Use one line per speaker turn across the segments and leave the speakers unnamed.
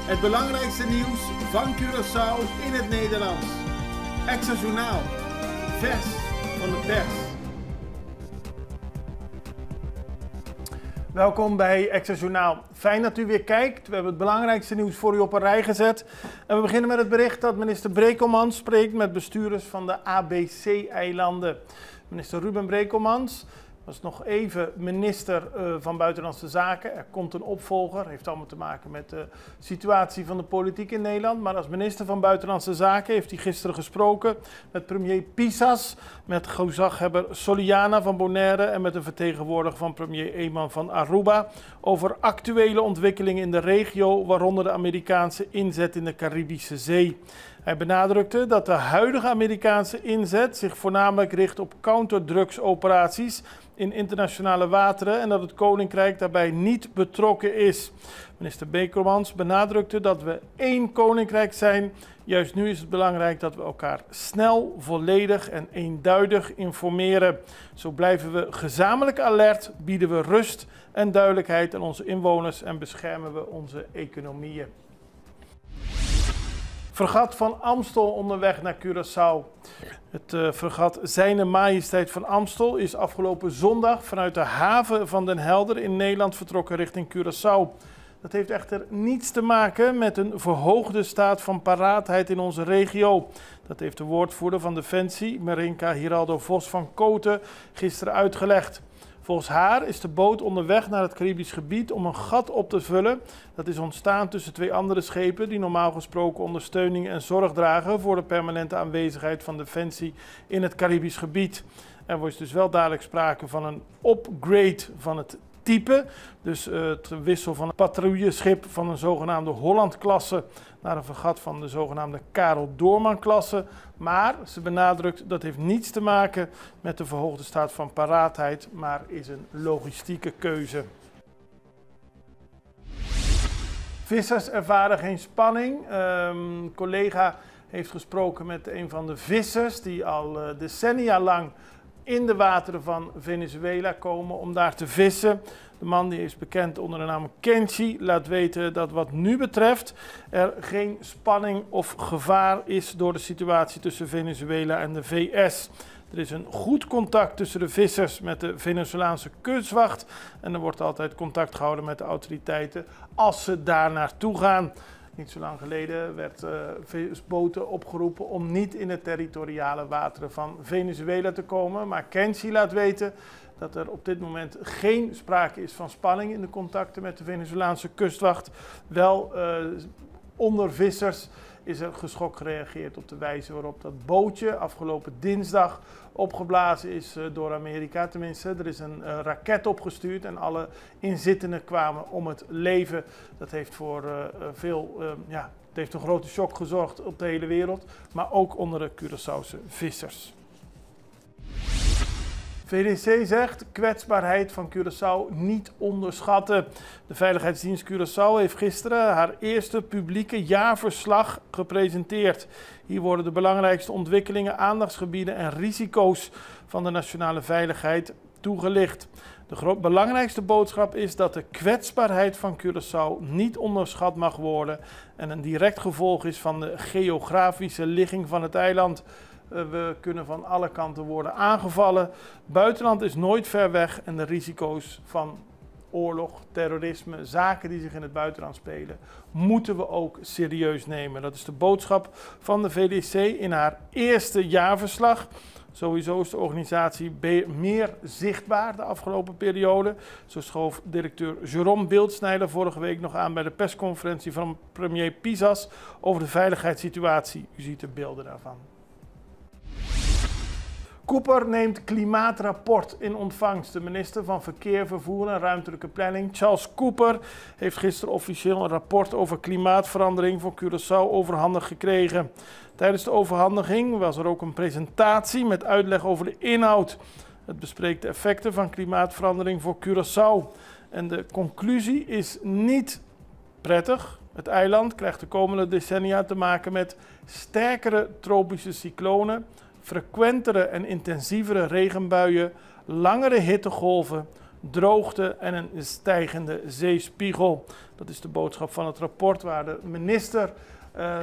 Het belangrijkste nieuws van Curaçao in het Nederlands. Extra Journaal. Vers van de pers. Welkom bij Extra Journaal. Fijn dat u weer kijkt. We hebben het belangrijkste nieuws voor u op een rij gezet. En we beginnen met het bericht dat minister Brekelmans spreekt met bestuurders van de ABC-eilanden. Minister Ruben Brekelmans was nog even minister van Buitenlandse Zaken. Er komt een opvolger, heeft allemaal te maken met de situatie van de politiek in Nederland. Maar als minister van Buitenlandse Zaken heeft hij gisteren gesproken met premier Pisas, met gezaghebber Soliana van Bonaire en met een vertegenwoordiger van premier Eman van Aruba over actuele ontwikkelingen in de regio, waaronder de Amerikaanse inzet in de Caribische Zee. Hij benadrukte dat de huidige Amerikaanse inzet zich voornamelijk richt op counterdrugsoperaties in internationale wateren en dat het Koninkrijk daarbij niet betrokken is. Minister Brekelmans benadrukte dat we één Koninkrijk zijn. Juist nu is het belangrijk dat we elkaar snel, volledig en eenduidig informeren. Zo blijven we gezamenlijk alert, bieden we rust en duidelijkheid aan onze inwoners en beschermen we onze economieën. Fregat van Amstel onderweg naar Curaçao. Het fregat Zijne Majesteit van Amstel is afgelopen zondag vanuit de haven van Den Helder in Nederland vertrokken richting Curaçao. Dat heeft echter niets te maken met een verhoogde staat van paraatheid in onze regio. Dat heeft de woordvoerder van Defensie, Marinka Hiraldo Vos van Koten, gisteren uitgelegd. Volgens haar is de boot onderweg naar het Caribisch gebied om een gat op te vullen. Dat is ontstaan tussen twee andere schepen die normaal gesproken ondersteuning en zorg dragen voor de permanente aanwezigheid van Defensie in het Caribisch gebied. Er wordt dus wel dadelijk sprake van een upgrade van het type. Dus het wissel van een patrouilleschip van een zogenaamde Holland-klasse naar een fregat van de zogenaamde Karel Doorman-klasse. Maar ze benadrukt dat heeft niets te maken met de verhoogde staat van paraatheid, maar is een logistieke keuze. Vissers ervaren geen spanning. Een collega heeft gesproken met een van de vissers die al decennia lang in de wateren van Venezuela komen om daar te vissen. De man, die is bekend onder de naam Kenchi, laat weten dat wat nu betreft er geen spanning of gevaar is door de situatie tussen Venezuela en de VS. Er is een goed contact tussen de vissers met de Venezolaanse kustwacht en er wordt altijd contact gehouden met de autoriteiten als ze daar naartoe gaan. Niet zo lang geleden werd boten opgeroepen om niet in de territoriale wateren van Venezuela te komen. Maar Kenchi laat weten dat er op dit moment geen sprake is van spanning in de contacten met de Venezolaanse kustwacht. Wel onder vissers is er geschokt gereageerd op de wijze waarop dat bootje afgelopen dinsdag opgeblazen is door Amerika. Tenminste, er is een raket opgestuurd en alle inzittenden kwamen om het leven. Dat heeft voor het heeft een grote shock gezorgd op de hele wereld, maar ook onder de Curaçaose vissers. VDC zegt kwetsbaarheid van Curaçao niet onderschatten. De Veiligheidsdienst Curaçao heeft gisteren haar eerste publieke jaarverslag gepresenteerd. Hier worden de belangrijkste ontwikkelingen, aandachtsgebieden en risico's van de nationale veiligheid toegelicht. De belangrijkste boodschap is dat de kwetsbaarheid van Curaçao niet onderschat mag worden en een direct gevolg is van de geografische ligging van het eiland. We kunnen van alle kanten worden aangevallen. Buitenland is nooit ver weg en de risico's van oorlog, terrorisme, zaken die zich in het buitenland spelen, moeten we ook serieus nemen. Dat is de boodschap van de VDC in haar eerste jaarverslag. Sowieso is de organisatie meer zichtbaar de afgelopen periode. Zo schoof directeur Jérôme Wildsnijder vorige week nog aan bij de persconferentie van premier Pisas over de veiligheidssituatie. U ziet de beelden daarvan. Cooper neemt klimaatrapport in ontvangst. De minister van Verkeer, Vervoer en Ruimtelijke Planning, Charles Cooper, heeft gisteren officieel een rapport over klimaatverandering voor Curaçao overhandigd gekregen. Tijdens de overhandiging was er ook een presentatie met uitleg over de inhoud. Het bespreekt de effecten van klimaatverandering voor Curaçao. En de conclusie is niet prettig. Het eiland krijgt de komende decennia te maken met sterkere tropische cyclonen, frequentere en intensievere regenbuien, langere hittegolven, droogte en een stijgende zeespiegel. Dat is de boodschap van het rapport waar de minister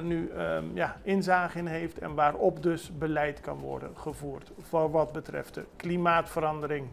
nu inzage in heeft en waarop dus beleid kan worden gevoerd voor wat betreft de klimaatverandering.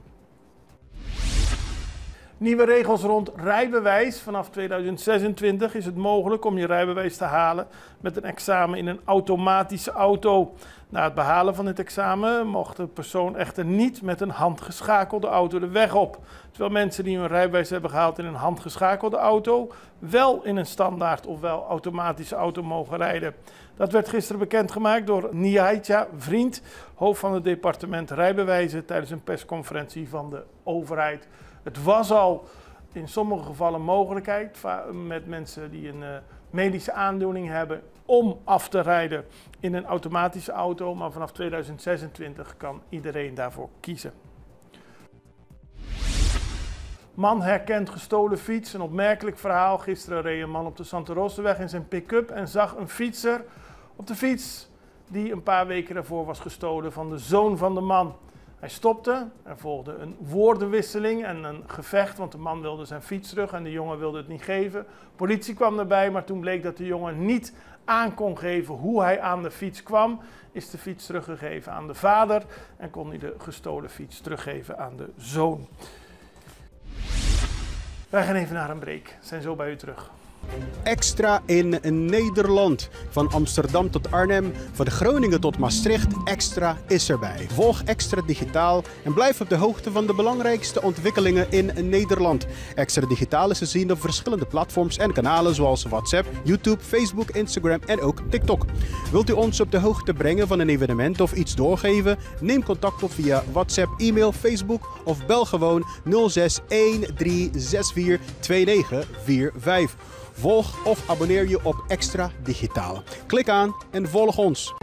Nieuwe regels rond rijbewijs. Vanaf 2026 is het mogelijk om je rijbewijs te halen met een examen in een automatische auto. Na het behalen van dit examen mocht de persoon echter niet met een handgeschakelde auto de weg op. Terwijl mensen die hun rijbewijs hebben gehaald in een handgeschakelde auto wel in een standaard ofwel automatische auto mogen rijden. Dat werd gisteren bekendgemaakt door Nihaitja Vriend, hoofd van het departement rijbewijzen, tijdens een persconferentie van de overheid. Het was al in sommige gevallen mogelijkheid met mensen die een medische aandoening hebben om af te rijden in een automatische auto, maar vanaf 2026 kan iedereen daarvoor kiezen. Man herkent gestolen fiets. Een opmerkelijk verhaal. Gisteren reed een man op de Santa Rosaweg in zijn pick-up en zag een fietser op de fiets die een paar weken daarvoor was gestolen van de zoon van de man. Hij stopte, er volgde een woordenwisseling en een gevecht, want de man wilde zijn fiets terug en de jongen wilde het niet geven. Politie kwam erbij, maar toen bleek dat de jongen niet aan kon geven hoe hij aan de fiets kwam. Is de fiets teruggegeven aan de vader en kon hij de gestolen fiets teruggeven aan de zoon. Wij gaan even naar een break. Zijn zo bij u terug.
Extra in Nederland. Van Amsterdam tot Arnhem, van Groningen tot Maastricht, Extra is erbij. Volg Extra Digitaal en blijf op de hoogte van de belangrijkste ontwikkelingen in Nederland. Extra Digitaal is te zien op verschillende platforms en kanalen zoals WhatsApp, YouTube, Facebook, Instagram en ook TikTok. Wilt u ons op de hoogte brengen van een evenement of iets doorgeven? Neem contact op via WhatsApp, e-mail, Facebook of bel gewoon 06 1364 2945. Volg of abonneer je op Extra Digitaal. Klik aan en volg ons.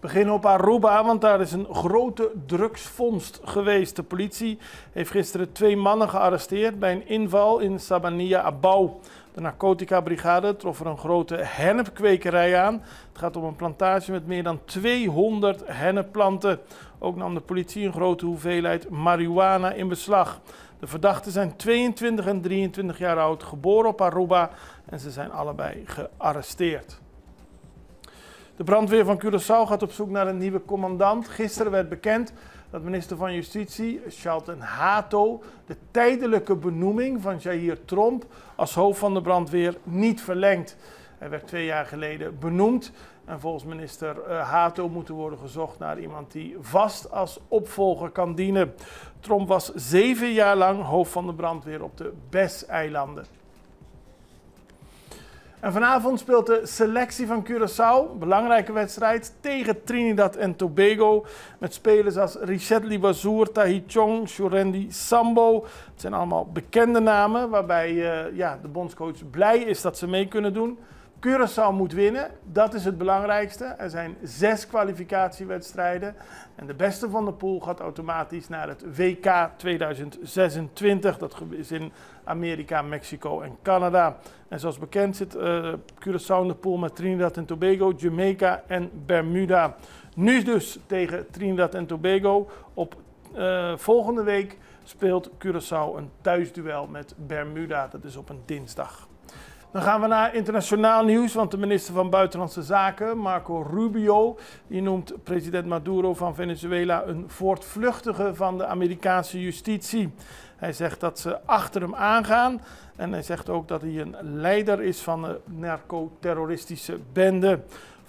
We beginnen op Aruba, want daar is een grote drugsvondst geweest. De politie heeft gisteren 2 mannen gearresteerd bij een inval in Sabania Abau. De narcotica-brigade trof er een grote hennepkwekerij aan. Het gaat om een plantage met meer dan 200 hennepplanten. Ook nam de politie een grote hoeveelheid marihuana in beslag. De verdachten zijn 22 en 23 jaar oud, geboren op Aruba en ze zijn allebei gearresteerd. De brandweer van Curaçao gaat op zoek naar een nieuwe commandant. Gisteren werd bekend dat minister van Justitie, Shelton Hato, de tijdelijke benoeming van Jair Tromp als hoofd van de brandweer niet verlengt. Hij werd 2 jaar geleden benoemd en volgens minister Hato moet er worden gezocht naar iemand die vast als opvolger kan dienen. Tromp was 7 jaar lang hoofd van de brandweer op de BES-eilanden. En vanavond speelt de selectie van Curaçao, belangrijke wedstrijd, tegen Trinidad en Tobago. Met spelers als Richet Libazour, Tahi Chong, Shurendi Sambo. Het zijn allemaal bekende namen waarbij de bondscoach blij is dat ze mee kunnen doen. Curaçao moet winnen, dat is het belangrijkste. Er zijn 6 kwalificatiewedstrijden en de beste van de pool gaat automatisch naar het WK 2026. Dat is in Amerika, Mexico en Canada. En zoals bekend zit Curaçao in de pool met Trinidad en Tobago, Jamaica en Bermuda. Nu dus tegen Trinidad en Tobago. Op volgende week speelt Curaçao een thuisduel met Bermuda. Dat is op een dinsdag. Dan gaan we naar internationaal nieuws, want de minister van Buitenlandse Zaken, Marco Rubio, die noemt president Maduro van Venezuela een voortvluchtige van de Amerikaanse justitie. Hij zegt dat ze achter hem aangaan en hij zegt ook dat hij een leider is van een narcoterroristische bende.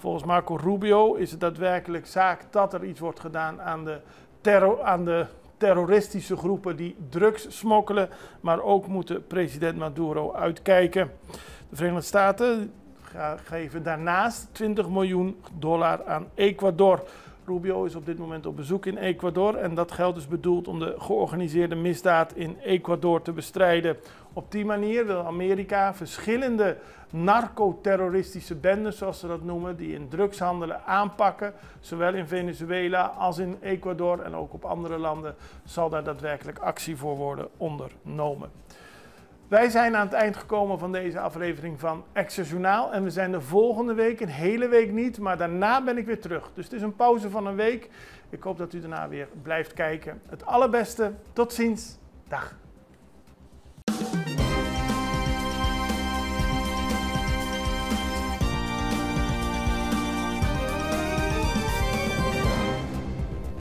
Volgens Marco Rubio is het daadwerkelijk zaak dat er iets wordt gedaan aan de terroristische groepen die drugs smokkelen. Maar ook moet president Maduro uitkijken. De Verenigde Staten geven daarnaast $20 miljoen aan Ecuador. Rubio is op dit moment op bezoek in Ecuador en dat geld is bedoeld om de georganiseerde misdaad in Ecuador te bestrijden. Op die manier wil Amerika verschillende narcoterroristische bendes, zoals ze dat noemen, die in drugs handelen, aanpakken. Zowel in Venezuela als in Ecuador en ook op andere landen zal daar daadwerkelijk actie voor worden ondernomen. Wij zijn aan het eind gekomen van deze aflevering van Extra Journaal en we zijn de volgende week, een hele week niet, maar daarna ben ik weer terug. Dus het is een pauze van een week. Ik hoop dat u daarna weer blijft kijken. Het allerbeste, tot ziens, dag.